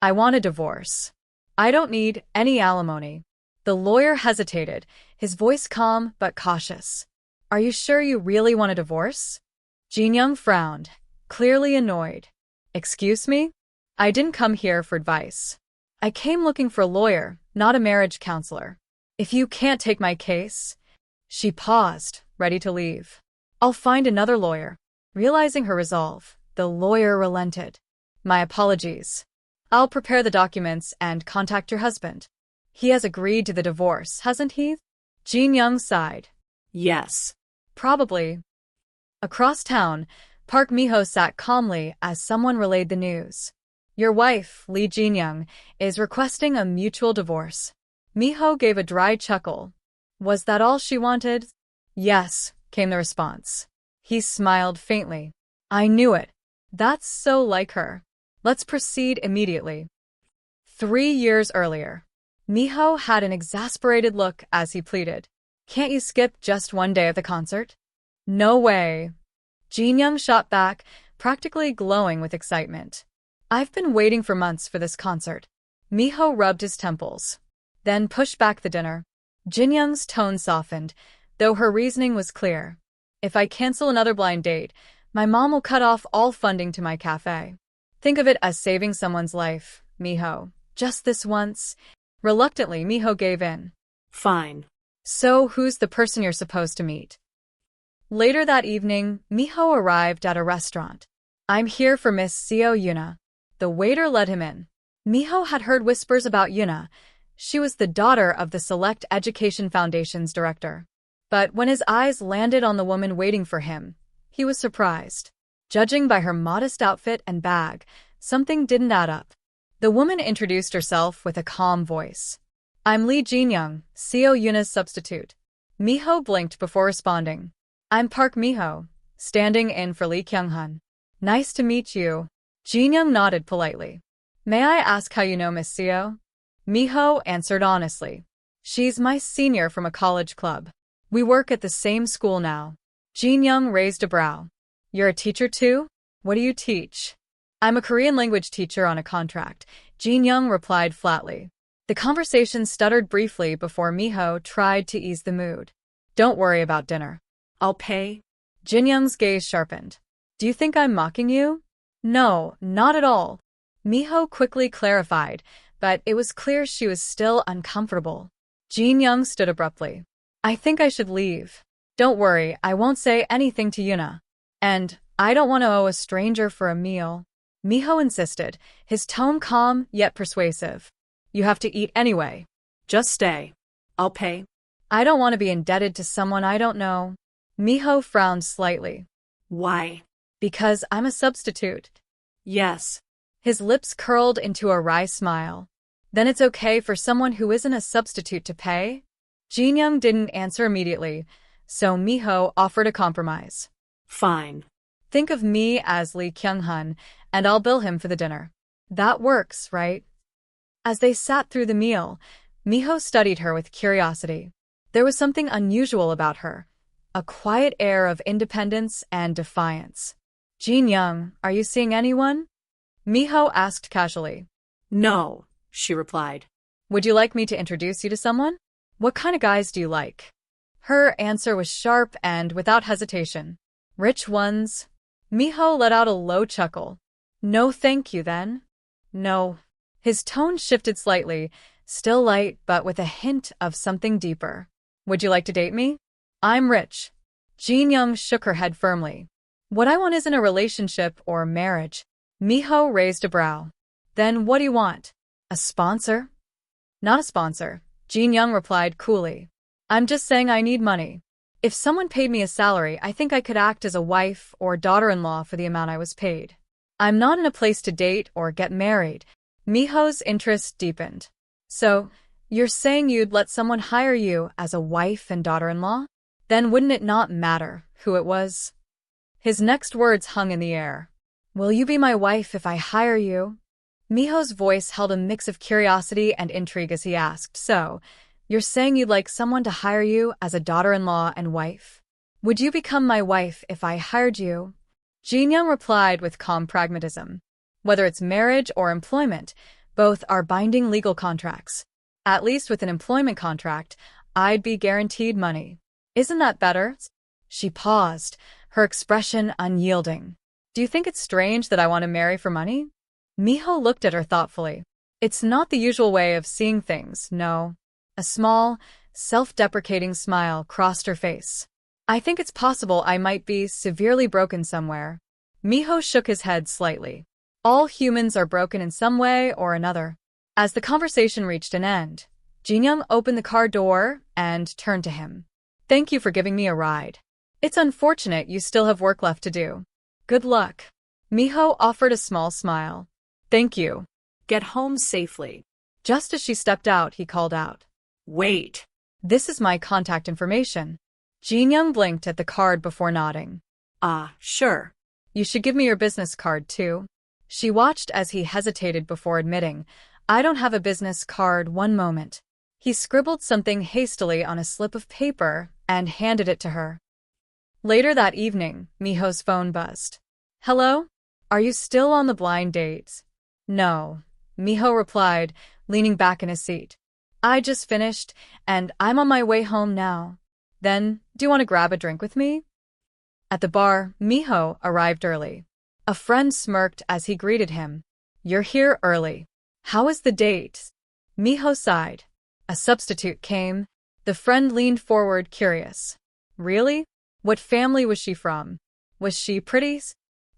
I want a divorce. I don't need any alimony. The lawyer hesitated, his voice calm but cautious. Are you sure you really want a divorce? Jinyoung frowned, clearly annoyed. Excuse me? I didn't come here for advice. I came looking for a lawyer, not a marriage counselor. If you can't take my case... She paused, ready to leave. I'll find another lawyer. Realizing her resolve, the lawyer relented. My apologies. I'll prepare the documents and contact your husband. He has agreed to the divorce, hasn't he? Jinyoung sighed. Yes. Probably. Across town, Park Minho sat calmly as someone relayed the news. Your wife, Lee Jinyoung, is requesting a mutual divorce. Minho gave a dry chuckle. Was that all she wanted? Yes, came the response. He smiled faintly. I knew it. That's so like her. Let's proceed immediately. 3 years earlier, Minho had an exasperated look as he pleaded. Can't you skip just one day of the concert? No way. Jinyoung shot back, practically glowing with excitement. I've been waiting for months for this concert. Minho rubbed his temples, then pushed back the dinner. Jinyoung's tone softened, though her reasoning was clear. If I cancel another blind date, my mom will cut off all funding to my cafe. Think of it as saving someone's life, Minho. Just this once. Reluctantly, Minho gave in. Fine. So who's the person you're supposed to meet? Later that evening, Minho arrived at a restaurant. I'm here for Miss Seo Yuna. The waiter led him in. Minho had heard whispers about Yuna. She was the daughter of the Select Education Foundation's director. But when his eyes landed on the woman waiting for him, he was surprised. Judging by her modest outfit and bag, something didn't add up. The woman introduced herself with a calm voice. I'm Lee Jinyoung, Seo Yuna's substitute. Minho blinked before responding. I'm Park Minho, standing in for Lee Kyung-hun. Nice to meet you. Jinyoung nodded politely. May I ask how you know Miss Seo? Minho answered honestly. She's my senior from a college club. We work at the same school now. Jinyoung raised a brow. You're a teacher too? What do you teach? I'm a Korean language teacher on a contract, Jinyoung replied flatly. The conversation stuttered briefly before Minho tried to ease the mood. Don't worry about dinner. I'll pay. Jinyoung's gaze sharpened. Do you think I'm mocking you? No, not at all. Minho quickly clarified, but it was clear she was still uncomfortable. Jinyoung stood abruptly. I think I should leave. Don't worry, I won't say anything to Yuna. And I don't want to owe a stranger for a meal. Minho insisted, his tone calm yet persuasive. You have to eat anyway. Just stay. I'll pay. I don't want to be indebted to someone I don't know. Minho frowned slightly. Why? Because I'm a substitute. Yes. His lips curled into a wry smile. Then it's okay for someone who isn't a substitute to pay? Jinyoung didn't answer immediately, so Minho offered a compromise. Fine. Think of me as Lee Kyung-hun, and I'll bill him for the dinner. That works, right? As they sat through the meal, Minho studied her with curiosity. There was something unusual about her, a quiet air of independence and defiance. Jinyoung, are you seeing anyone? Minho asked casually. No, she replied. Would you like me to introduce you to someone? What kind of guys do you like? Her answer was sharp and without hesitation. Rich ones. Minho let out a low chuckle. No thank you then. No. His tone shifted slightly, still light but with a hint of something deeper. Would you like to date me? I'm rich. Jinyoung shook her head firmly. What I want isn't a relationship or marriage. Minho raised a brow. Then what do you want? A sponsor? Not a sponsor, Jinyoung replied coolly. I'm just saying I need money. If someone paid me a salary, I think I could act as a wife or daughter-in-law for the amount I was paid. I'm not in a place to date or get married. Minho's interest deepened. So, you're saying you'd let someone hire you as a wife and daughter-in-law? Then wouldn't it not matter who it was? His next words hung in the air. Will you be my wife if I hire you? Minho's voice held a mix of curiosity and intrigue as he asked, so, you're saying you'd like someone to hire you as a daughter-in-law and wife? Would you become my wife if I hired you? Jinyoung replied with calm pragmatism. Whether it's marriage or employment, Both are binding legal contracts. At least with an employment contract, I'd be guaranteed money. Isn't that better? She paused, her expression unyielding. Do you think it's strange that I want to marry for money? Minho looked at her thoughtfully. It's not the usual way of seeing things, no. A small, self-deprecating smile crossed her face. I think it's possible I might be severely broken somewhere. Minho shook his head slightly. All humans are broken in some way or another. As the conversation reached an end, Jinyoung opened the car door and turned to him. Thank you for giving me a ride. It's unfortunate you still have work left to do. Good luck. Minho offered a small smile. Thank you. Get home safely. Just as she stepped out, he called out. Wait. This is my contact information. Jinyoung blinked at the card before nodding. Sure. You should give me your business card, too. She watched as he hesitated before admitting, I don't have a business card. One moment. He scribbled something hastily on a slip of paper and handed it to her. Later that evening, Minho's phone buzzed. Hello? Are you still on the blind date? No, Minho replied, leaning back in his seat. I just finished, and I'm on my way home now. Then, do you want to grab a drink with me? At the bar, Minho arrived early. A friend smirked as he greeted him. You're here early. How was the date? Minho sighed. A substitute came. The friend leaned forward, curious. Really? What family was she from? Was she pretty?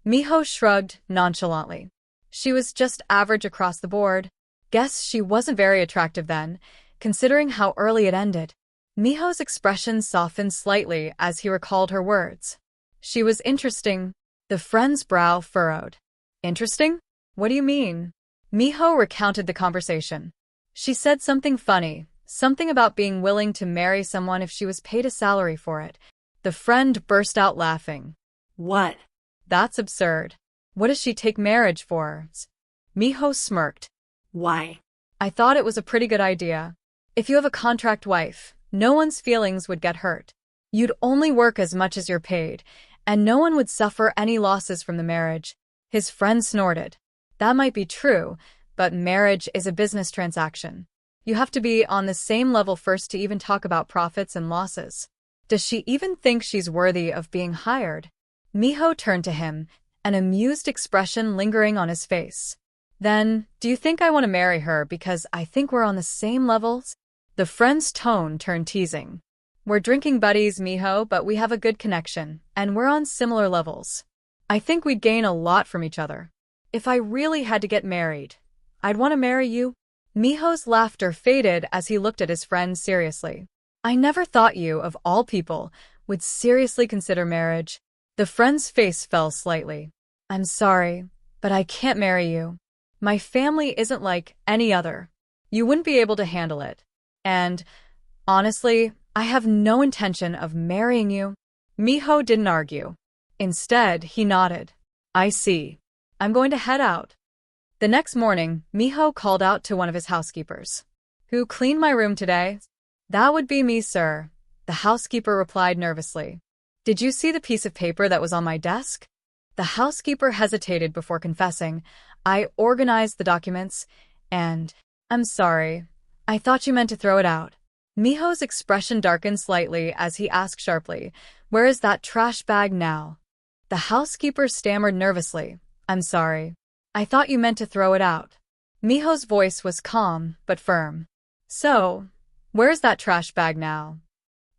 Minho shrugged nonchalantly. She was just average across the board. Guess she wasn't very attractive then, considering how early it ended. Minho's expression softened slightly as he recalled her words. She was interesting. The friend's brow furrowed. Interesting? What do you mean? Minho recounted the conversation. She said something funny, something about being willing to marry someone if she was paid a salary for it. The friend burst out laughing. What? That's absurd. What does she take marriage for? Minho smirked. Why? I thought it was a pretty good idea. If you have a contract wife, no one's feelings would get hurt. You'd only work as much as you're paid, and no one would suffer any losses from the marriage. His friend snorted. That might be true, but marriage is a business transaction. You have to be on the same level first to even talk about profits and losses. Does she even think she's worthy of being hired? Minho turned to him, an amused expression lingering on his face. Then, do you think I want to marry her because I think we're on the same levels? The friend's tone turned teasing. We're drinking buddies, Minho, but we have a good connection, and we're on similar levels. I think we'd gain a lot from each other. If I really had to get married, I'd want to marry you. Minho's laughter faded as he looked at his friend seriously. I never thought you, of all people, would seriously consider marriage. The friend's face fell slightly. I'm sorry, but I can't marry you. My family isn't like any other. You wouldn't be able to handle it. And, honestly, I have no intention of marrying you. Minho didn't argue. Instead, he nodded. I see. I'm going to head out. The next morning, Minho called out to one of his housekeepers. Who cleaned my room today? That would be me, sir. The housekeeper replied nervously. Did you see the piece of paper that was on my desk? The housekeeper hesitated before confessing. I organized the documents, and I'm sorry. I thought you meant to throw it out. Minho's expression darkened slightly as he asked sharply, Where is that trash bag now? The housekeeper stammered nervously. I'm sorry. I thought you meant to throw it out. Minho's voice was calm but firm. So, where's that trash bag now?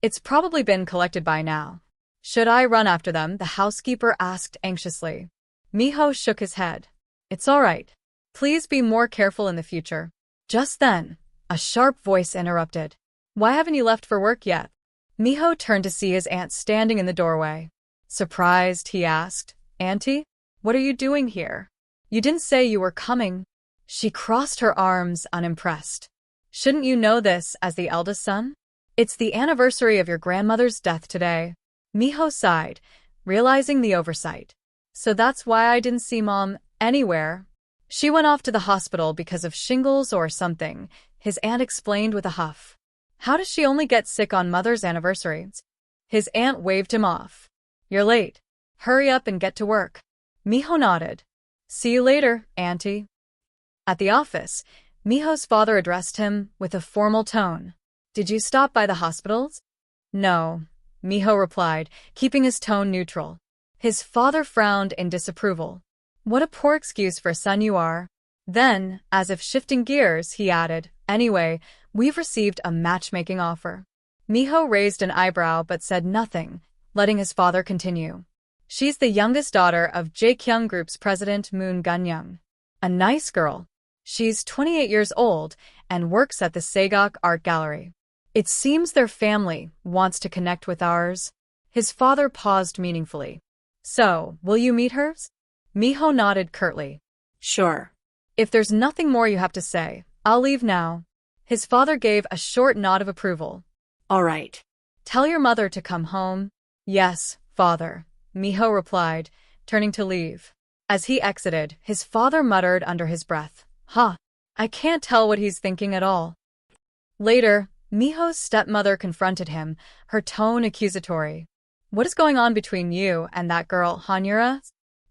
It's probably been collected by now. Should I run after them? The housekeeper asked anxiously. Minho shook his head. It's all right. Please be more careful in the future. Just then, a sharp voice interrupted. Why haven't you left for work yet? Minho turned to see his aunt standing in the doorway. Surprised, he asked, Auntie, what are you doing here? You didn't say you were coming. She crossed her arms, unimpressed. Shouldn't you know this as the eldest son? It's the anniversary of your grandmother's death today. Minho sighed, realizing the oversight. So that's why I didn't see Mom anywhere. She went off to the hospital because of shingles or something, his aunt explained with a huff. How does she only get sick on Mother's anniversary? His aunt waved him off. You're late. Hurry up and get to work. Minho nodded. See you later, Auntie. At the office, Miho's father addressed him with a formal tone. Did you stop by the hospitals? No, Minho replied, keeping his tone neutral. His father frowned in disapproval. What a poor excuse for a son you are. Then, as if shifting gears, he added, anyway, we've received a matchmaking offer. Minho raised an eyebrow but said nothing, letting his father continue. She's the youngest daughter of Jaekyung Group's president Moon Gun-young. A nice girl. She's 28 years old and works at the Sagok Art Gallery. It seems their family wants to connect with ours. His father paused meaningfully. So, will you meet her? Minho nodded curtly. Sure. If there's nothing more you have to say, I'll leave now. His father gave a short nod of approval. All right. Tell your mother to come home. Yes, father, Minho replied, turning to leave. As he exited, his father muttered under his breath, I can't tell what he's thinking at all. Later, Minho's stepmother confronted him, her tone accusatory. What is going on between you and that girl, Hanyura?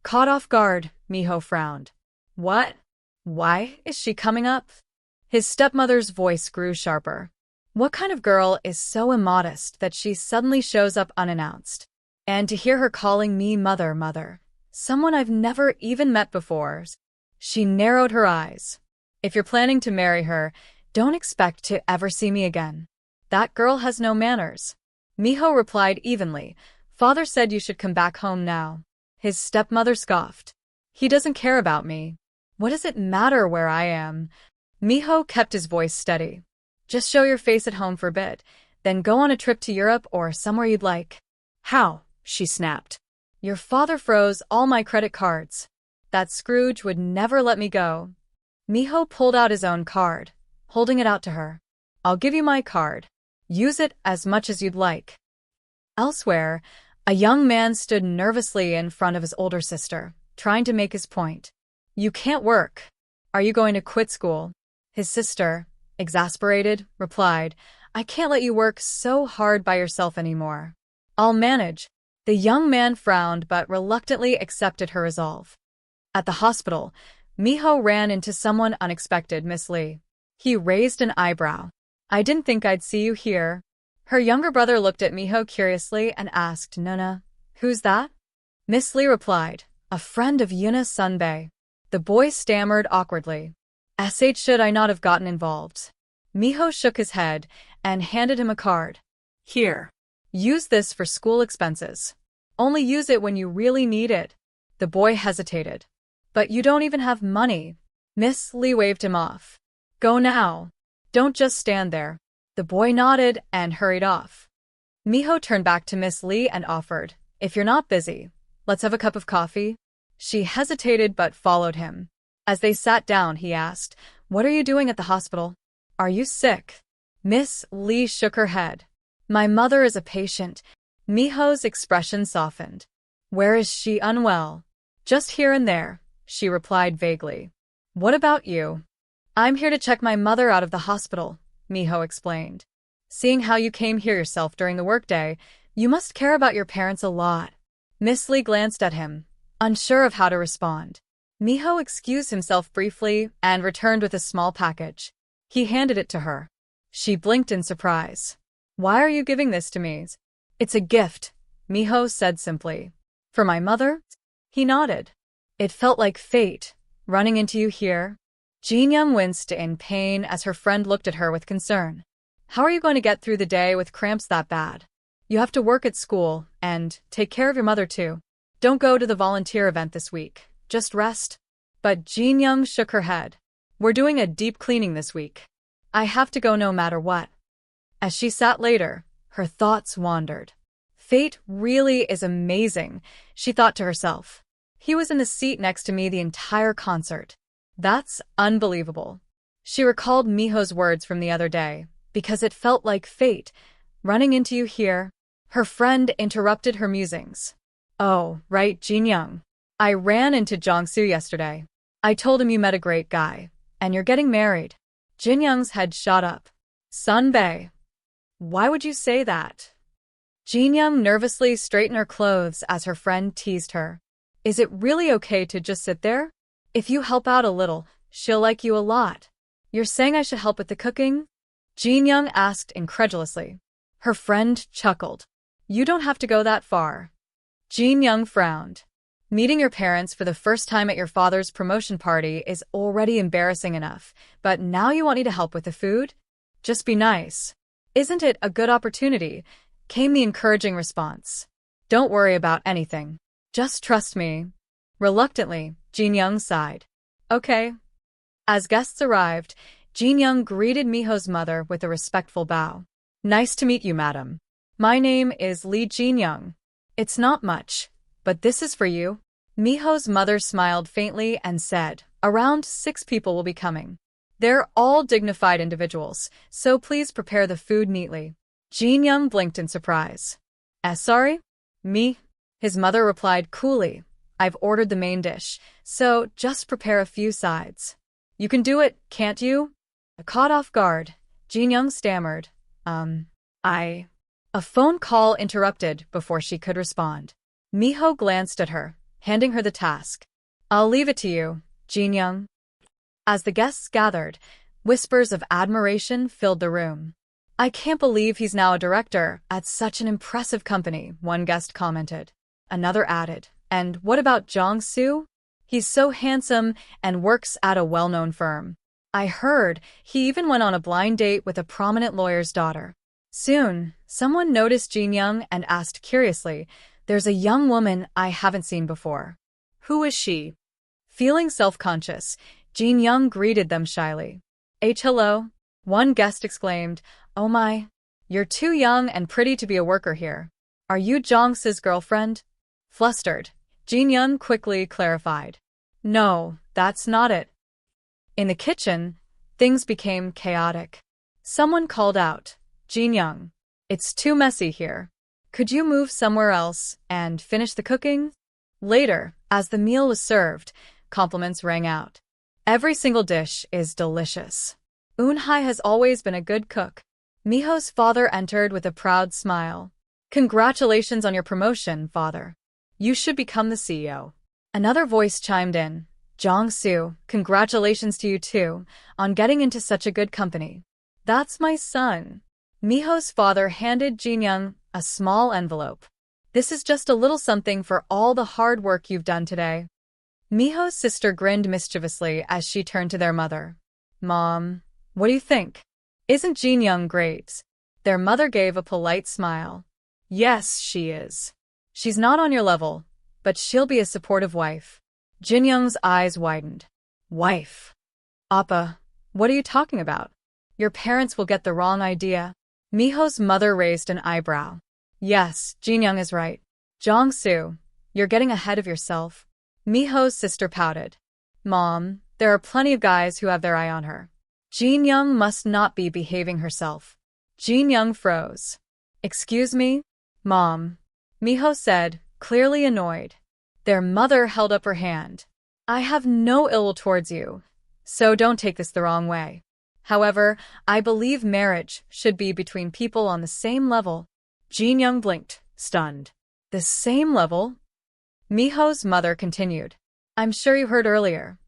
Caught off guard, Minho frowned. What? Why is she coming up? His stepmother's voice grew sharper. What kind of girl is so immodest that she suddenly shows up unannounced? And to hear her calling me mother, mother, someone I've never even met before. She narrowed her eyes. If you're planning to marry her, don't expect to ever see me again. That girl has no manners. Minho replied evenly. Father said you should come back home now. His stepmother scoffed. He doesn't care about me. What does it matter where I am? Minho kept his voice steady. Just show your face at home for a bit, then go on a trip to Europe or somewhere you'd like. How? She snapped. Your father froze all my credit cards. That Scrooge would never let me go. Minho pulled out his own card, holding it out to her. I'll give you my card. Use it as much as you'd like. Elsewhere, a young man stood nervously in front of his older sister, trying to make his point. You can't work. Are you going to quit school? His sister, exasperated, replied, I can't let you work so hard by yourself anymore. I'll manage. The young man frowned but reluctantly accepted her resolve. At the hospital, Minho ran into someone unexpected, Miss Lee. He raised an eyebrow. I didn't think I'd see you here. Her younger brother looked at Minho curiously and asked, Nona, who's that? Miss Lee replied, a friend of Yuna Sunbae. The boy stammered awkwardly. Should I not have gotten involved? Minho shook his head and handed him a card. Here. Use this for school expenses. Only use it when you really need it. The boy hesitated. But you don't even have money. Miss Lee waved him off. Go now. Don't just stand there. The boy nodded and hurried off. Minho turned back to Miss Lee and offered, if you're not busy, let's have a cup of coffee. She hesitated but followed him. As they sat down, he asked, what are you doing at the hospital? Are you sick? Miss Lee shook her head. My mother is a patient. Minho's expression softened. Where is she unwell? Just here and there, she replied vaguely. What about you? I'm here to check my mother out of the hospital, Minho explained. Seeing how you came here yourself during the workday, you must care about your parents a lot. Miss Lee glanced at him, unsure of how to respond. Minho excused himself briefly and returned with a small package. He handed it to her. She blinked in surprise. Why are you giving this to me? It's a gift, Minho said simply. For my mother? He nodded. It felt like fate, running into you here. Jinyoung winced in pain as her friend looked at her with concern. How are you going to get through the day with cramps that bad? You have to work at school, and take care of your mother too. Don't go to the volunteer event this week. Just rest. But Jinyoung shook her head. We're doing a deep cleaning this week. I have to go no matter what. As she sat later, her thoughts wandered. Fate really is amazing, she thought to herself. He was in the seat next to me the entire concert. That's unbelievable. She recalled Minho's words from the other day, because it felt like fate, running into you here. Her friend interrupted her musings. Oh, right, Jinyoung. I ran into Jongsu yesterday. I told him you met a great guy, and you're getting married. Jinyoung's head shot up. Sunbae. Why would you say that? Jinyoung nervously straightened her clothes as her friend teased her. Is it really okay to just sit there? If you help out a little, She'll like you a lot. You're saying I should help with the cooking? Jinyoung asked incredulously. Her friend chuckled. You don't have to go that far. Jinyoung frowned. Meeting your parents for the first time at your father's promotion party is already embarrassing enough, but now you want me to help with the food? Just be nice. Isn't it a good opportunity? Came the encouraging response. Don't worry about anything. Just trust me. Reluctantly, Jinyoung sighed. Okay. As guests arrived, Jinyoung greeted Miho's mother with a respectful bow. Nice to meet you, madam. My name is Lee Jinyoung. It's not much, but this is for you. Miho's mother smiled faintly and said, around 6 people will be coming. They're all dignified individuals, so please prepare the food neatly. Jinyoung blinked in surprise. Sorry? Me? His mother replied coolly. I've ordered the main dish, so just prepare a few sides. You can do it, can't you? Caught off guard, Jinyoung stammered. A phone call interrupted before she could respond. Miho glanced at her, handing her the task. I'll leave it to you, Jinyoung. As the guests gathered, whispers of admiration filled the room. I can't believe he's now a director at such an impressive company, one guest commented. Another added, and what about Jong-soo? He's so handsome and works at a well-known firm. I heard he even went on a blind date with a prominent lawyer's daughter. Soon, someone noticed Jinyoung and asked curiously, there's a young woman I haven't seen before. Who is she? Feeling self-conscious, Jinyoung greeted them shyly. Hello, one guest exclaimed. Oh my, you're too young and pretty to be a worker here. Are you Jong-soo's girlfriend? Flustered, Jinyoung quickly clarified. No, that's not it. In the kitchen, things became chaotic. Someone called out, Jinyoung, it's too messy here. Could you move somewhere else and finish the cooking? Later, as the meal was served, compliments rang out. Every single dish is delicious. Eun-hye has always been a good cook. Miho's father entered with a proud smile. Congratulations on your promotion, father. You should become the CEO. Another voice chimed in. Jong-soo, congratulations to you too, on getting into such a good company. That's my son. Miho's father handed Jinyoung a small envelope. This is just a little something for all the hard work you've done today. Miho's sister grinned mischievously as she turned to their mother. Mom, what do you think? Isn't Jinyoung great? Their mother gave a polite smile. Yes, she is. She's not on your level, but she'll be a supportive wife. Jinyoung's eyes widened. Wife? Appa, what are you talking about? Your parents will get the wrong idea. Miho's mother raised an eyebrow. Yes, Jinyoung is right. Jong-soo, you're getting ahead of yourself. Miho's sister pouted. Mom, there are plenty of guys who have their eye on her. Jinyoung must not be behaving herself. Jinyoung froze. Excuse me? Mom, Miho said, clearly annoyed. Their mother held up her hand. I have no ill will towards you, so don't take this the wrong way. However, I believe marriage should be between people on the same level. Jinyoung blinked, stunned. The same level? Miho's mother continued. I'm sure you heard earlier.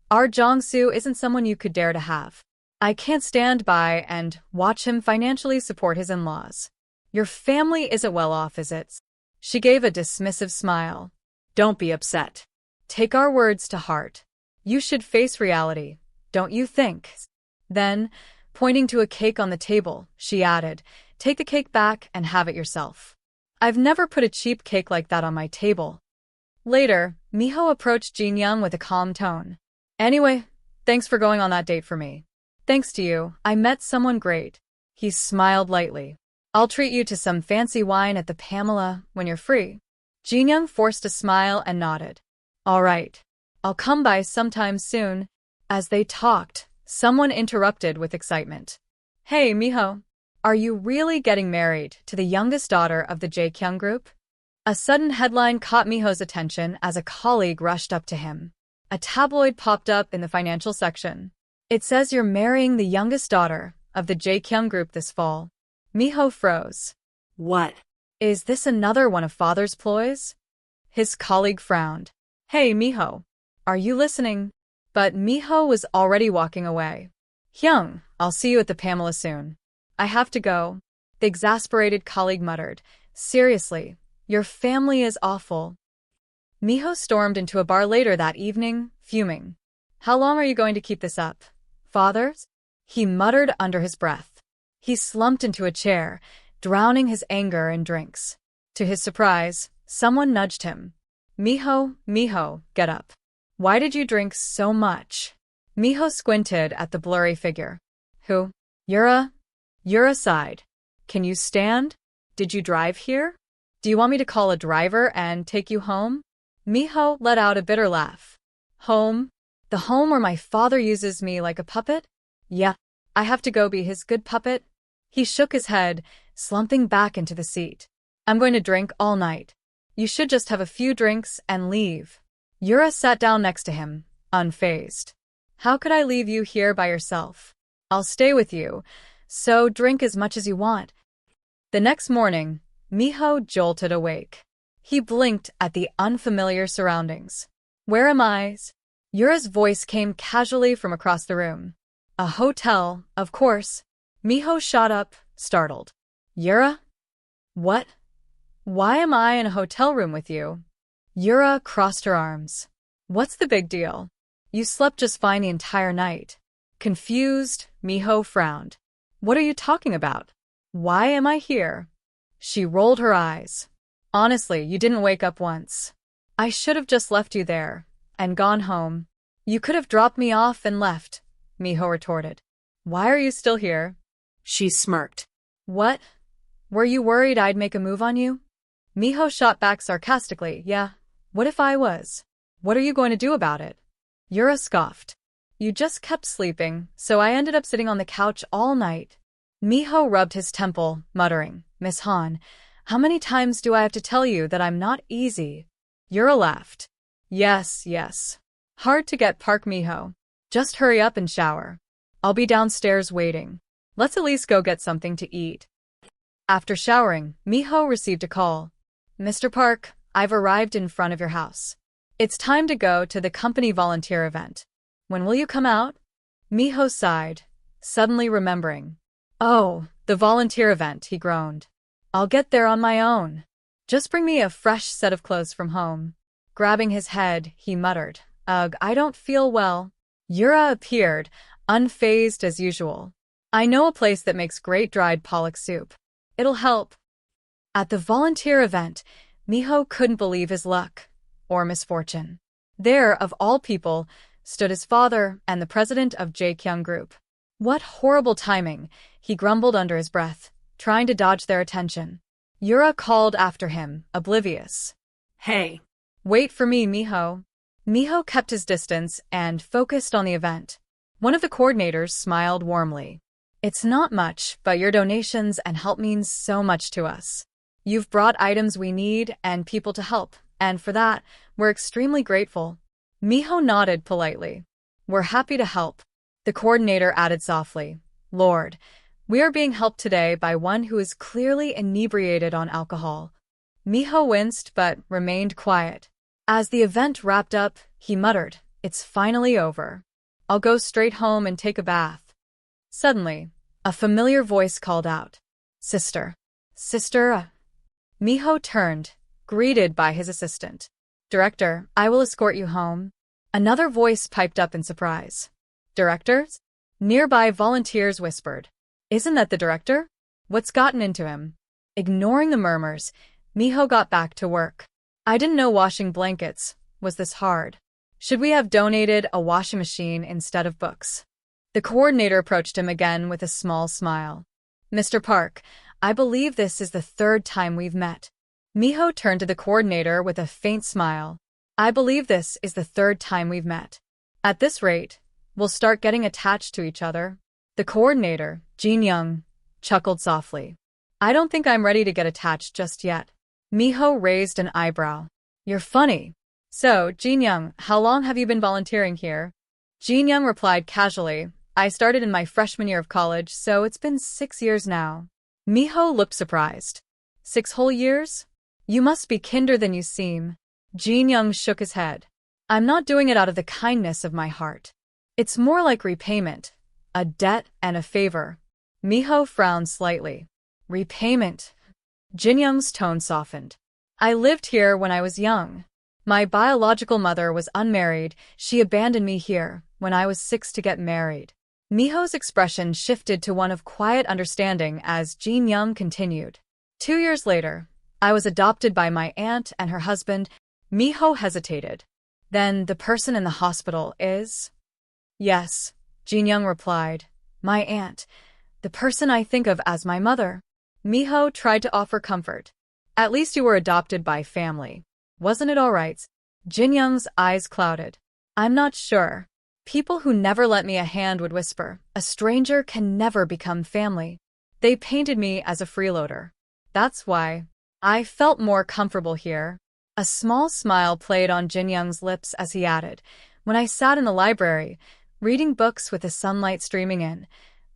Our Jong-soo isn't someone you could dare to have. I can't stand by and watch him financially support his in-laws. Your family isn't well off, is it? She gave a dismissive smile. Don't be upset. Take our words to heart. You should face reality, don't you think? Then, pointing to a cake on the table, she added, take the cake back and have it yourself. I've never put a cheap cake like that on my table. Later, Miho approached Jinyoung with a calm tone. Anyway, thanks for going on that date for me. Thanks to you, I met someone great. He smiled lightly. I'll treat you to some fancy wine at the Pamela when you're free. Jinyoung forced a smile and nodded. All right. I'll come by sometime soon. As they talked, someone interrupted with excitement. Hey, Miho. Are you really getting married to the youngest daughter of the Jaekyung group? A sudden headline caught Miho's attention as a colleague rushed up to him. A tabloid popped up in the financial section. It says you're marrying the youngest daughter of the Jaekyung group this fall. Miho froze. What? Is this another one of father's ploys? His colleague frowned. Hey, Miho. Are you listening? But Minho was already walking away. Hyung, I'll see you at the Pamela soon. I have to go, the exasperated colleague muttered. Seriously, your family is awful. Minho stormed into a bar later that evening, fuming. How long are you going to keep this up, fathers? He muttered under his breath. He slumped into a chair, drowning his anger in drinks. To his surprise, someone nudged him. Minho, get up. Why did you drink so much? Minho squinted at the blurry figure. Who? Yura sighed. Can you stand? Did you drive here? Do you want me to call a driver and take you home? Minho let out a bitter laugh. Home? The home where my father uses me like a puppet? Yeah, I have to go be his good puppet. He shook his head, slumping back into the seat. I'm going to drink all night. You should just have a few drinks and leave. Yura sat down next to him, unfazed. How could I leave you here by yourself? I'll stay with you, so drink as much as you want. The next morning, Minho jolted awake. He blinked at the unfamiliar surroundings. Where am I? Yura's voice came casually from across the room. A hotel, of course. Minho shot up, startled. Yura? What? Why am I in a hotel room with you? Yura crossed her arms. What's the big deal? You slept just fine the entire night. Confused, Minho frowned. What are you talking about? Why am I here? She rolled her eyes. Honestly, you didn't wake up once. I should have just left you there and gone home. You could have dropped me off and left, Minho retorted. Why are you still here? She smirked. What? Were you worried I'd make a move on you? Minho shot back sarcastically. Yeah, what if I was? What are you going to do about it? Yura scoffed. You just kept sleeping, so I ended up sitting on the couch all night. Minho rubbed his temple, muttering, Miss Han, how many times do I have to tell you that I'm not easy? Yura laughed. Yes. Hard to get Park Minho. Just hurry up and shower. I'll be downstairs waiting. Let's at least go get something to eat. After showering, Minho received a call. Mr. Park, I've arrived in front of your house. It's time to go to the company volunteer event. When will you come out? Minho sighed, suddenly remembering. Oh, the volunteer event, he groaned. I'll get there on my own. Just bring me a fresh set of clothes from home. Grabbing his head, he muttered, Ugh, I don't feel well. Yura appeared, unfazed as usual. I know a place that makes great dried pollock soup. It'll help. At the volunteer event, Minho couldn't believe his luck, or misfortune. There, of all people, stood his father and the president of Jaekyung Group. What horrible timing, he grumbled under his breath, trying to dodge their attention. Yura called after him, oblivious. Hey. Wait for me, Minho. Minho kept his distance and focused on the event. One of the coordinators smiled warmly. It's not much, but your donations and help means so much to us. You've brought items we need and people to help, and for that, we're extremely grateful. Minho nodded politely. We're happy to help. The coordinator added softly, Lord, we are being helped today by one who is clearly inebriated on alcohol. Minho winced but remained quiet. As the event wrapped up, he muttered, It's finally over. I'll go straight home and take a bath. Suddenly, a familiar voice called out, Sister. Minho turned, greeted by his assistant. Director, I will escort you home. Another voice piped up in surprise. Directors? Nearby volunteers whispered. Isn't that the director? What's gotten into him? Ignoring the murmurs, Minho got back to work. I didn't know washing blankets was this hard. Should we have donated a washing machine instead of books? The coordinator approached him again with a small smile. Mr. Park, I believe this is the third time we've met. Minho turned to the coordinator with a faint smile. I believe this is the third time we've met. At this rate, we'll start getting attached to each other. The coordinator, Jinyoung, chuckled softly. I don't think I'm ready to get attached just yet. Minho raised an eyebrow. You're funny. So, Jinyoung, how long have you been volunteering here? Jinyoung replied casually, I started in my freshman year of college, so it's been 6 years now. Minho looked surprised. 6 whole years? You must be kinder than you seem. Jinyoung shook his head. I'm not doing it out of the kindness of my heart. It's more like repayment, a debt and a favor. Minho frowned slightly. Repayment. Jinyoung's tone softened. I lived here when I was young. My biological mother was unmarried. She abandoned me here when I was 6 to get married. Minho's expression shifted to one of quiet understanding as Jinyoung continued. 2 years later, I was adopted by my aunt and her husband. Minho hesitated. Then the person in the hospital is? Yes, Jinyoung replied. My aunt. The person I think of as my mother. Minho tried to offer comfort. At least you were adopted by family. Wasn't it all right? Jinyoung's eyes clouded. I'm not sure. People who never lent me a hand would whisper, a stranger can never become family. They painted me as a freeloader. That's why I felt more comfortable here. A small smile played on Jinyoung's lips as he added, when I sat in the library, reading books with the sunlight streaming in,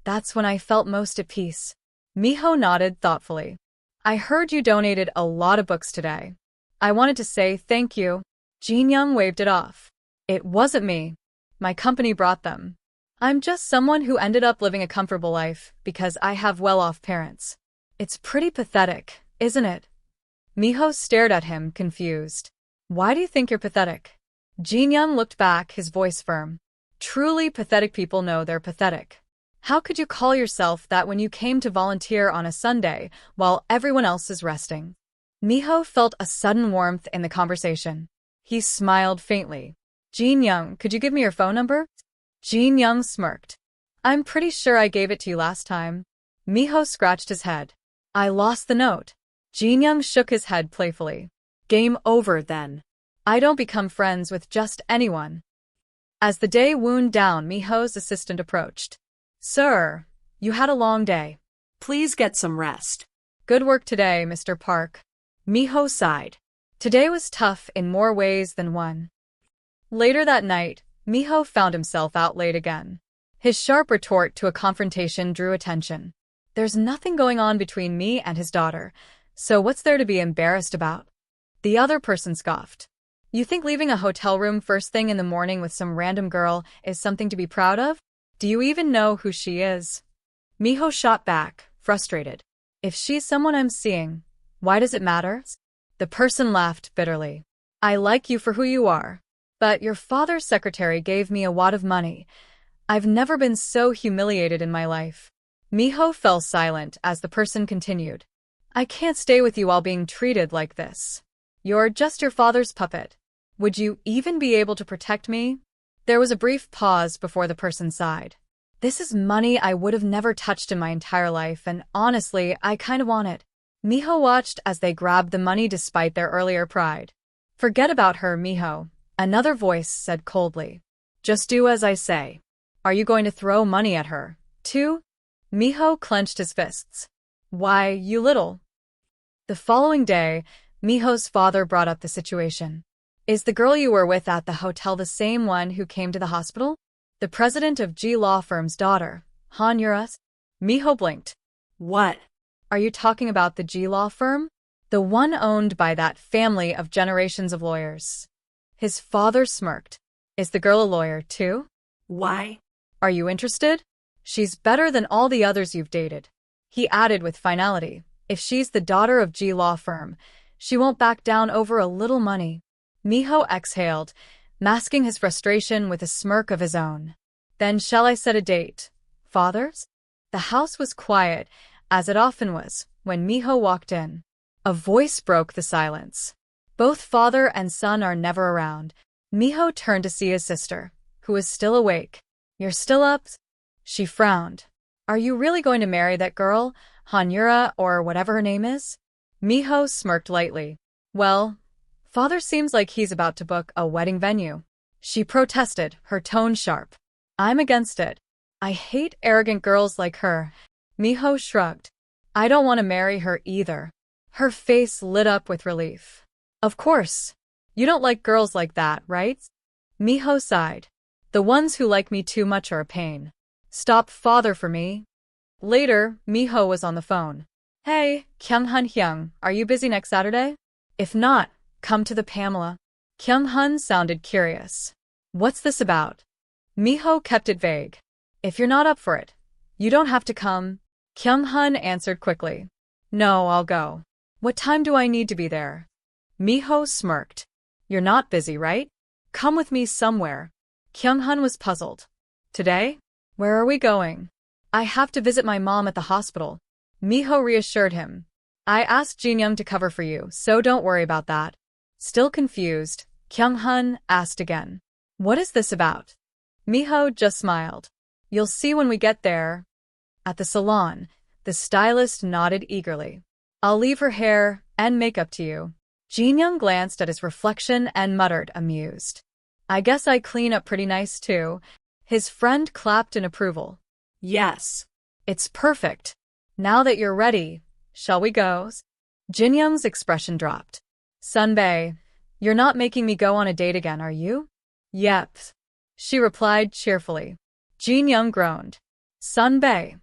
that's when I felt most at peace. Minho nodded thoughtfully. I heard you donated a lot of books today. I wanted to say thank you. Jinyoung waved it off. It wasn't me. My company brought them. I'm just someone who ended up living a comfortable life because I have well-off parents. It's pretty pathetic, isn't it? Minho stared at him, confused. Why do you think you're pathetic? Jinyoung looked back, his voice firm. Truly pathetic people know they're pathetic. How could you call yourself that when you came to volunteer on a Sunday while everyone else is resting? Minho felt a sudden warmth in the conversation. He smiled faintly. Jinyoung, could you give me your phone number? Jinyoung smirked. I'm pretty sure I gave it to you last time. Minho scratched his head. I lost the note. Jinyoung shook his head playfully. Game over then. I don't become friends with just anyone. As the day wound down, Minho's assistant approached. Sir, you had a long day. Please get some rest. Good work today, Mr. Park. Minho sighed. Today was tough in more ways than one. Later that night, Minho found himself out late again. His sharp retort to a confrontation drew attention. There's nothing going on between me and his daughter, so what's there to be embarrassed about? The other person scoffed. You think leaving a hotel room first thing in the morning with some random girl is something to be proud of? Do you even know who she is? Minho shot back, frustrated. If she's someone I'm seeing, why does it matter? The person laughed bitterly. I like you for who you are. But your father's secretary gave me a wad of money. I've never been so humiliated in my life. Minho fell silent as the person continued. I can't stay with you while being treated like this. You're just your father's puppet. Would you even be able to protect me? There was a brief pause before the person sighed. This is money I would have never touched in my entire life, and honestly, I kind of want it. Minho watched as they grabbed the money despite their earlier pride. Forget about her, Minho, another voice said coldly. Just do as I say. Are you going to throw money at her, too? Minho clenched his fists. Why, you little. The following day, Minho's father brought up the situation. Is the girl you were with at the hotel the same one who came to the hospital? The president of G law firm's daughter, Han Yura? Minho blinked. What? Are you talking about the G law firm? The one owned by that family of generations of lawyers. His father smirked. Is the girl a lawyer, too? Why? Are you interested? She's better than all the others you've dated. He added with finality. If she's the daughter of G law firm, she won't back down over a little money. Minho exhaled, masking his frustration with a smirk of his own. Then shall I set a date, fathers? The house was quiet, as it often was, when Minho walked in. A voice broke the silence. Both father and son are never around. Minho turned to see his sister, who was still awake. You're still up? She frowned. Are you really going to marry that girl, Hanyura or whatever her name is? Minho smirked lightly. Well, father seems like he's about to book a wedding venue. She protested, her tone sharp. I'm against it. I hate arrogant girls like her. Minho shrugged. I don't want to marry her either. Her face lit up with relief. Of course. You don't like girls like that, right? Minho sighed. The ones who like me too much are a pain. Stop father for me. Later, Minho was on the phone. Hey, Kyung-hun Hyung, are you busy next Saturday? If not, come to the Pamela. Kyung-hun sounded curious. What's this about? Minho kept it vague. If you're not up for it, you don't have to come. Kyung-hun answered quickly. No, I'll go. What time do I need to be there? Minho smirked. You're not busy, right? Come with me somewhere. Kyung-hun was puzzled. Today? Where are we going? I have to visit my mom at the hospital. Minho reassured him. I asked Jinyoung to cover for you, so don't worry about that. Still confused, Kyung-hun asked again. What is this about? Minho just smiled. You'll see when we get there. At the salon, the stylist nodded eagerly. I'll leave her hair and makeup to you. Jinyoung glanced at his reflection and muttered, amused. I guess I clean up pretty nice too. His friend clapped in approval. Yes. It's perfect. Now that you're ready, shall we go? Jinyoung's expression dropped. Sunbae, you're not making me go on a date again, are you? Yep. She replied cheerfully. Jinyoung groaned. Sunbae.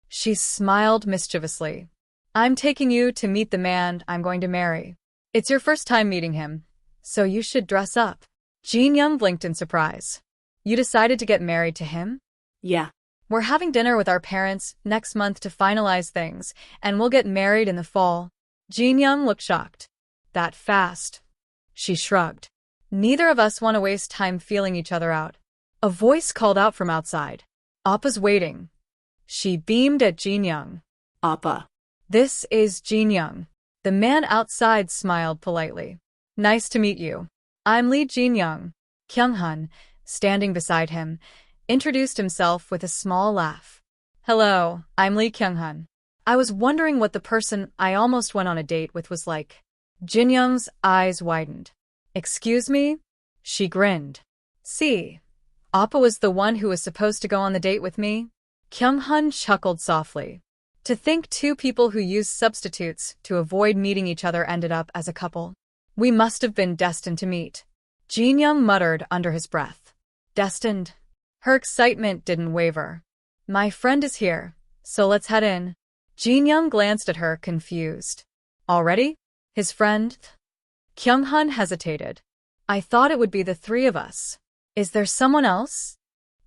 She smiled mischievously. I'm taking you to meet the man I'm going to marry. It's your first time meeting him, so you should dress up. Jinyoung blinked in surprise. You decided to get married to him? Yeah. We're having dinner with our parents next month to finalize things, and we'll get married in the fall. Jinyoung looked shocked. That fast? She shrugged. Neither of us want to waste time feeling each other out. A voice called out from outside. Appa's waiting. She beamed at Jinyoung. Appa. This is Jinyoung. The man outside smiled politely. Nice to meet you. I'm Lee Jinyoung. Kyung-hun, standing beside him, introduced himself with a small laugh. Hello, I'm Lee Kyung-hun. I was wondering what the person I almost went on a date with was like. Jinyoung's eyes widened. Excuse me? She grinned. See, Appa was the one who was supposed to go on the date with me? Kyung-hun chuckled softly. To think two people who used substitutes to avoid meeting each other ended up as a couple. We must have been destined to meet. Jinyoung muttered under his breath. Destined? Her excitement didn't waver. My friend is here, so let's head in. Jinyoung glanced at her, confused. Already? His friend? Kyung-hun hesitated. I thought it would be the three of us. Is there someone else?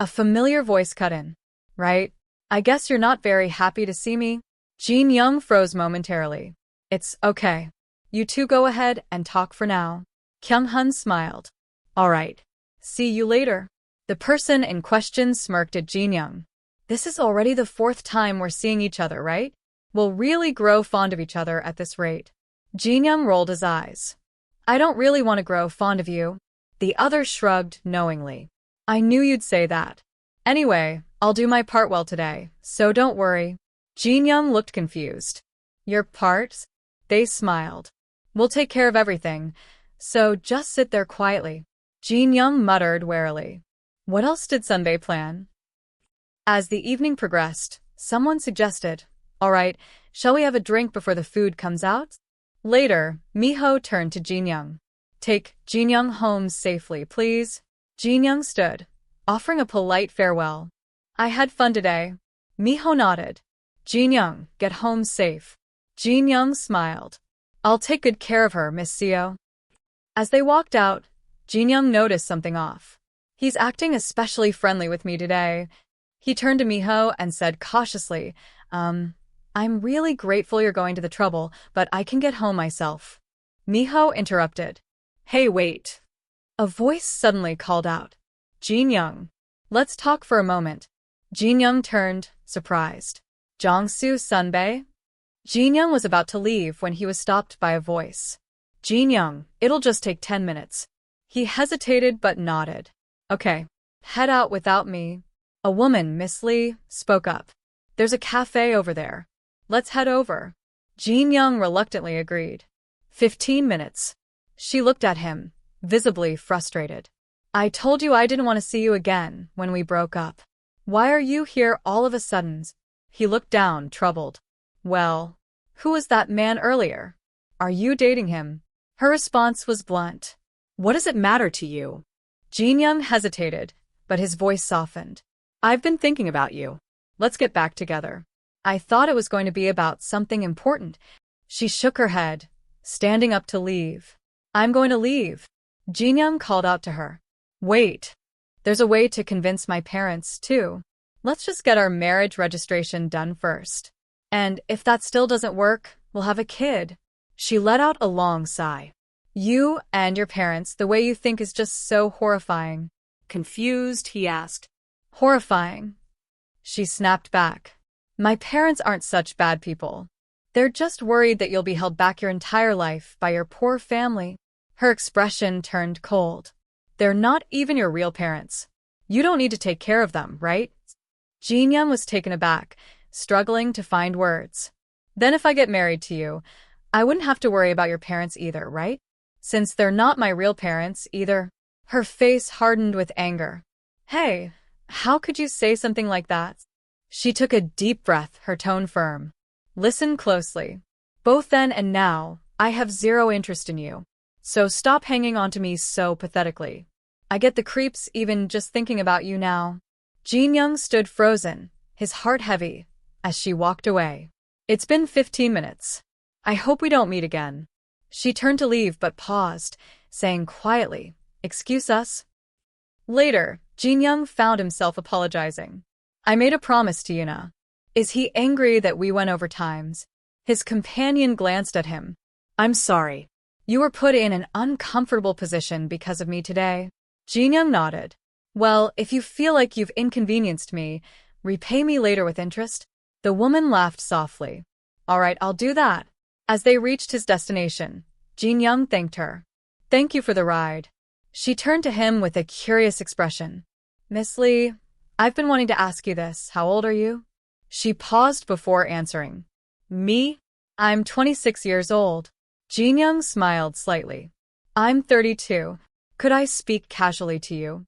A familiar voice cut in. Right? I guess you're not very happy to see me? Jinyoung froze momentarily. It's okay. You two go ahead and talk for now. Kyung-hun smiled. All right. See you later. The person in question smirked at Jinyoung. This is already the fourth time we're seeing each other, right? We'll really grow fond of each other at this rate. Jinyoung rolled his eyes. I don't really want to grow fond of you. The other shrugged knowingly. I knew you'd say that. Anyway, I'll do my part well today, so don't worry. Jinyoung looked confused. Your part? They smiled. We'll take care of everything, so just sit there quietly. Jinyoung muttered warily. What else did Sunbae plan? As the evening progressed, someone suggested, all right, shall we have a drink before the food comes out? Later, Minho turned to Jinyoung. Take Jinyoung home safely, please. Jinyoung stood, offering a polite farewell. I had fun today. Minho nodded. Jinyoung, get home safe. Jinyoung smiled. I'll take good care of her, Miss Seo. As they walked out, Jinyoung noticed something off. He's acting especially friendly with me today. He turned to Minho and said cautiously, I'm really grateful you're going to the trouble, but I can get home myself. Minho interrupted. Hey, wait. A voice suddenly called out. Jinyoung. Let's talk for a moment. Jinyoung turned, surprised. Jongsu Sunbae? Jinyoung was about to leave when he was stopped by a voice. Jinyoung, it'll just take 10 minutes. He hesitated but nodded. Okay, head out without me. A woman, Miss Lee, spoke up. There's a cafe over there. Let's head over. Jinyoung reluctantly agreed. 15 minutes. She looked at him, visibly frustrated. I told you I didn't want to see you again when we broke up. Why are you here all of a sudden? He looked down, troubled. Well, who was that man earlier? Are you dating him? Her response was blunt. What does it matter to you? Jinyoung hesitated, but his voice softened. I've been thinking about you. Let's get back together. I thought it was going to be about something important. She shook her head, standing up to leave. I'm going to leave. Jinyoung called out to her. Wait. There's a way to convince my parents, too. Let's just get our marriage registration done first. And if that still doesn't work, we'll have a kid. She let out a long sigh. You and your parents, the way you think is just so horrifying. Confused, he asked. Horrifying. She snapped back. My parents aren't such bad people. They're just worried that you'll be held back your entire life by your poor family. Her expression turned cold. They're not even your real parents. You don't need to take care of them, right? Jinyoung was taken aback, struggling to find words. Then if I get married to you, I wouldn't have to worry about your parents either, right? Since they're not my real parents either. Her face hardened with anger. Hey, how could you say something like that? She took a deep breath, her tone firm. Listen closely. Both then and now, I have zero interest in you. So stop hanging on to me so pathetically. I get the creeps even just thinking about you now. Jinyoung stood frozen, his heart heavy, as she walked away. It's been 15 minutes. I hope we don't meet again. She turned to leave but paused, saying quietly, Excuse us? Later, Jinyoung found himself apologizing. I made a promise to Yuna. Is he angry that we went over times? His companion glanced at him. I'm sorry. You were put in an uncomfortable position because of me today. Jinyoung nodded. Well, if you feel like you've inconvenienced me, repay me later with interest. The woman laughed softly. All right, I'll do that. As they reached his destination, Jinyoung thanked her. Thank you for the ride. She turned to him with a curious expression. Miss Lee, I've been wanting to ask you this. How old are you? She paused before answering. Me? I'm 26 years old. Jinyoung smiled slightly. I'm 32. Could I speak casually to you?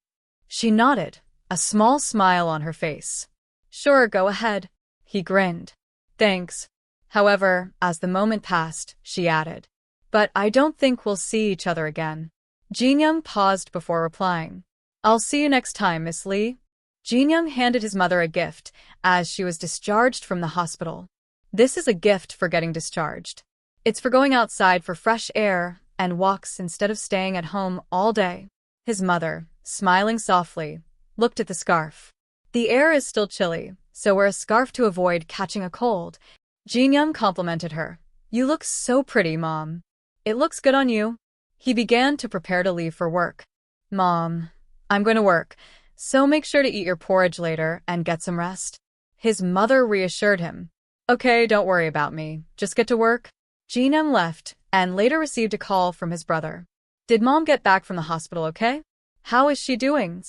She nodded, a small smile on her face. Sure, go ahead. He grinned. Thanks. However, as the moment passed, she added. But I don't think we'll see each other again. Jinyoung paused before replying. I'll see you next time, Miss Lee. Jinyoung handed his mother a gift as she was discharged from the hospital. This is a gift for getting discharged. It's for going outside for fresh air and walks instead of staying at home all day. His mother, smiling softly, looked at the scarf. The air is still chilly, so wear a scarf to avoid catching a cold. Jinyoung complimented her. You look so pretty, Mom. It looks good on you. He began to prepare to leave for work. Mom, I'm going to work, so make sure to eat your porridge later and get some rest. His mother reassured him. Okay, don't worry about me. Just get to work. Jinyoung left and later received a call from his brother. Did Mom get back from the hospital okay? How is she doing?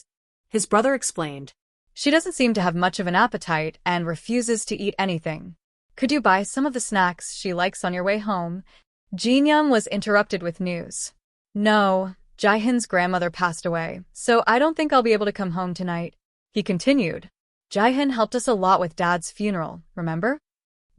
His brother explained. She doesn't seem to have much of an appetite and refuses to eat anything. Could you buy some of the snacks she likes on your way home? Jinyoung was interrupted with news. No, Jaehyun's grandmother passed away, so I don't think I'll be able to come home tonight. He continued. Jaehyun helped us a lot with Dad's funeral, remember?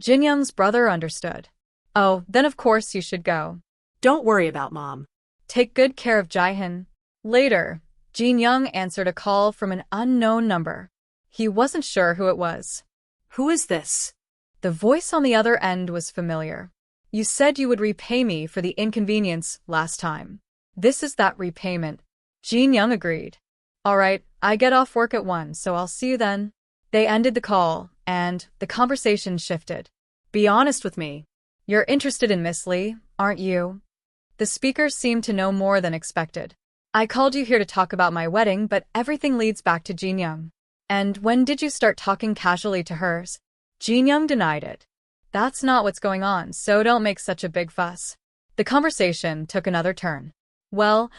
Jinyoung's brother understood. Oh, then of course you should go. Don't worry about Mom. Take good care of Jaehyun. Later, Jinyoung answered a call from an unknown number. He wasn't sure who it was. Who is this? The voice on the other end was familiar. You said you would repay me for the inconvenience last time. This is that repayment. Jinyoung agreed. All right, I get off work at 1, so I'll see you then. They ended the call, and the conversation shifted. Be honest with me. You're interested in Miss Lee, aren't you? The speaker seemed to know more than expected. I called you here to talk about my wedding, but everything leads back to Jinyoung. And when did you start talking casually to hers? Jinyoung denied it. That's not what's going on, so don't make such a big fuss. The conversation took another turn. Well,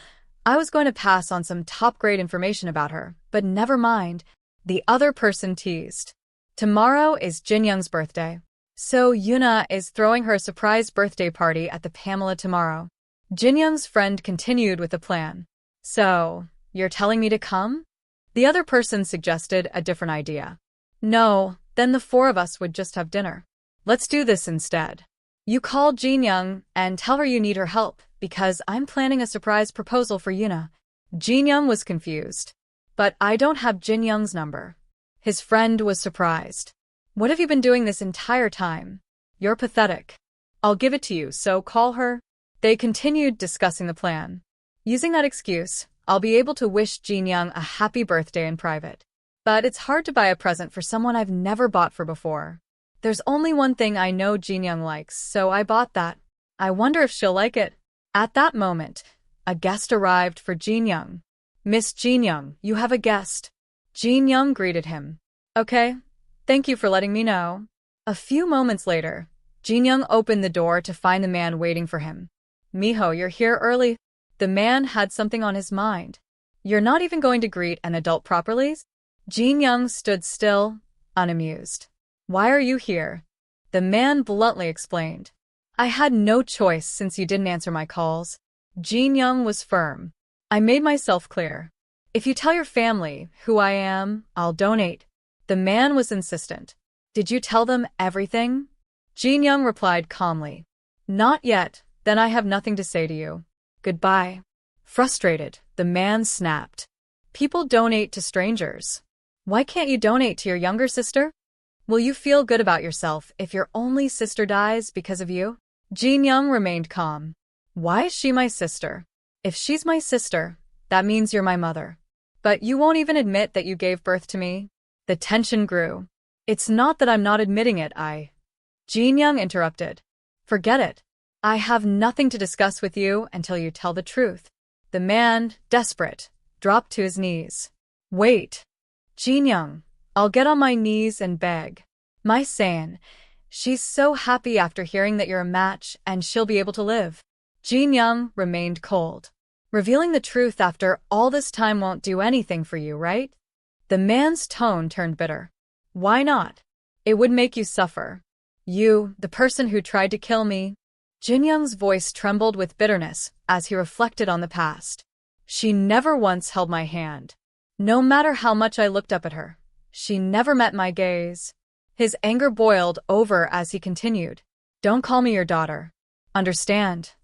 I was going to pass on some top-grade information about her, but never mind. The other person teased. Tomorrow is Jinyoung's birthday. So Yuna is throwing her a surprise birthday party at the Pamela tomorrow. Jinyoung's friend continued with the plan. So, you're telling me to come? The other person suggested a different idea. No, then the 4 of us would just have dinner. Let's do this instead. You call Jinyoung and tell her you need her help, because I'm planning a surprise proposal for Yuna. Jinyoung was confused. But I don't have Jinyoung's number. His friend was surprised. What have you been doing this entire time? You're pathetic. I'll give it to you, so call her. They continued discussing the plan. Using that excuse, I'll be able to wish Jinyoung a happy birthday in private. But it's hard to buy a present for someone I've never bought for before. There's only one thing I know Jinyoung likes, so I bought that. I wonder if she'll like it. At that moment, a guest arrived for Jinyoung. Miss Jinyoung, you have a guest. Jinyoung greeted him. Okay, thank you for letting me know. A few moments later, Jinyoung opened the door to find the man waiting for him. Minho, you're here early. The man had something on his mind. You're not even going to greet an adult properly? Jinyoung stood still, unamused. Why are you here? The man bluntly explained. I had no choice since you didn't answer my calls. Jinyoung was firm. I made myself clear. If you tell your family who I am, I'll donate. The man was insistent. Did you tell them everything? Jinyoung replied calmly. Not yet, then I have nothing to say to you. Goodbye. Frustrated, the man snapped. People donate to strangers. Why can't you donate to your younger sister? Will you feel good about yourself if your only sister dies because of you? Jinyoung remained calm. Why is she my sister? If she's my sister, that means you're my mother. But you won't even admit that you gave birth to me? The tension grew. It's not that I'm not admitting it, Jinyoung interrupted. Forget it. I have nothing to discuss with you until you tell the truth. The man, desperate, dropped to his knees. Wait. Jinyoung, I'll get on my knees and beg. My San, she's so happy after hearing that you're a match and she'll be able to live. Jinyoung remained cold. Revealing the truth after all this time won't do anything for you, right? The man's tone turned bitter. Why not? It would make you suffer. You, the person who tried to kill me. Jinyoung's voice trembled with bitterness as he reflected on the past. She never once held my hand. No matter how much I looked up at her, she never met my gaze. His anger boiled over as he continued. Don't call me your daughter. Understand?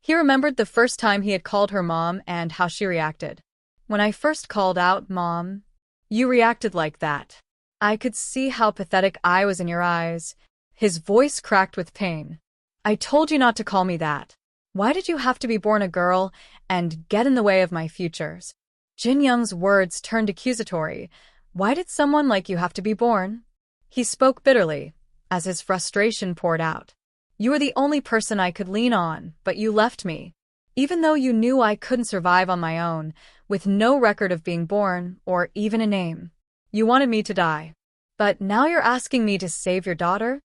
He remembered the first time he had called her mom and how she reacted. When I first called out, Mom, you reacted like that. I could see how pathetic I was in your eyes. His voice cracked with pain. I told you not to call me that. Why did you have to be born a girl and get in the way of my futures? Jinyoung's words turned accusatory. Why did someone like you have to be born? He spoke bitterly, as his frustration poured out. You were the only person I could lean on, but you left me. Even though you knew I couldn't survive on my own, with no record of being born, or even a name. You wanted me to die. But now you're asking me to save your daughter?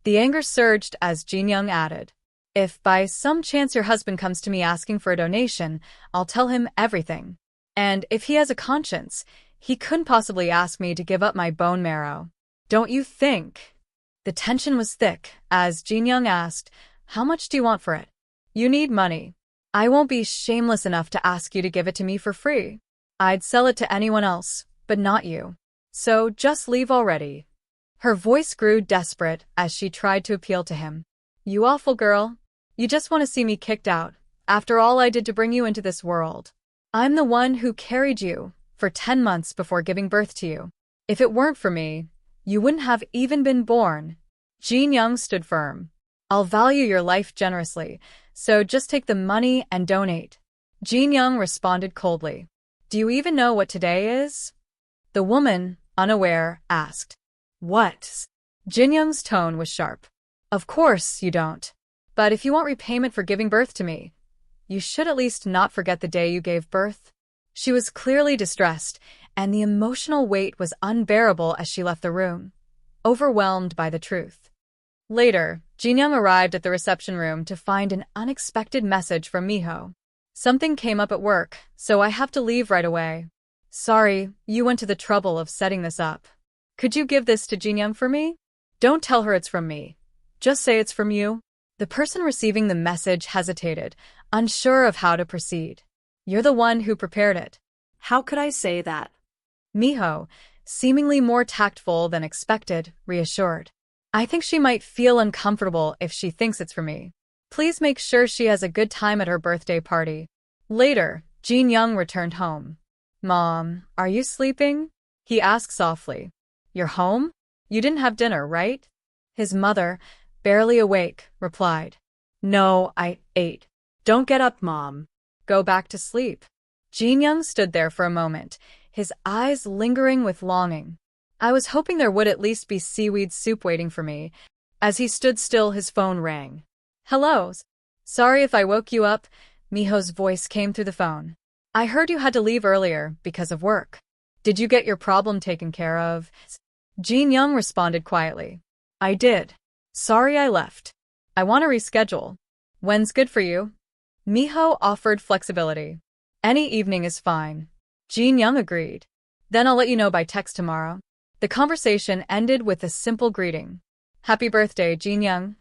The anger surged as Jinyoung added. If by some chance your husband comes to me asking for a donation, I'll tell him everything. And if he has a conscience, he couldn't possibly ask me to give up my bone marrow. Don't you think? The tension was thick as Jinyoung asked, how much do you want for it? You need money. I won't be shameless enough to ask you to give it to me for free. I'd sell it to anyone else, but not you. So just leave already. Her voice grew desperate as she tried to appeal to him. You awful girl. You just want to see me kicked out, after all I did to bring you into this world. I'm the one who carried you for 10 months before giving birth to you. If it weren't for me, you wouldn't have even been born. Jinyoung stood firm. I'll value your life generously, so just take the money and donate. Jinyoung responded coldly. Do you even know what today is? The woman, unaware, asked. What? Jinyoung's tone was sharp. Of course you don't. But if you want repayment for giving birth to me, you should at least not forget the day you gave birth. She was clearly distressed, and the emotional weight was unbearable as she left the room, overwhelmed by the truth. Later, Jinyoung arrived at the reception room to find an unexpected message from Minho. Something came up at work, so I have to leave right away. Sorry, you went to the trouble of setting this up. Could you give this to Jinyoung for me? Don't tell her it's from me. Just say it's from you. The person receiving the message hesitated, unsure of how to proceed. You're the one who prepared it. How could I say that? Minho, seemingly more tactful than expected, reassured. I think she might feel uncomfortable if she thinks it's for me. Please make sure she has a good time at her birthday party. Later, Jinyoung returned home. Mom, are you sleeping? He asked softly. You're home? You didn't have dinner, right? His mother, barely awake, replied. No, I ate. Don't get up, Mom. go back to sleep. Jinyoung stood there for a moment, his eyes lingering with longing. I was hoping there would at least be seaweed soup waiting for me. As he stood still, his phone rang. Hello. Sorry if I woke you up. Miho's voice came through the phone. I heard you had to leave earlier because of work. Did you get your problem taken care of? Jinyoung responded quietly. I did. Sorry I left. I want to reschedule. When's good for you? Minho offered flexibility. Any evening is fine. Jinyoung agreed. Then I'll let you know by text tomorrow. The conversation ended with a simple greeting. Happy birthday, Jinyoung.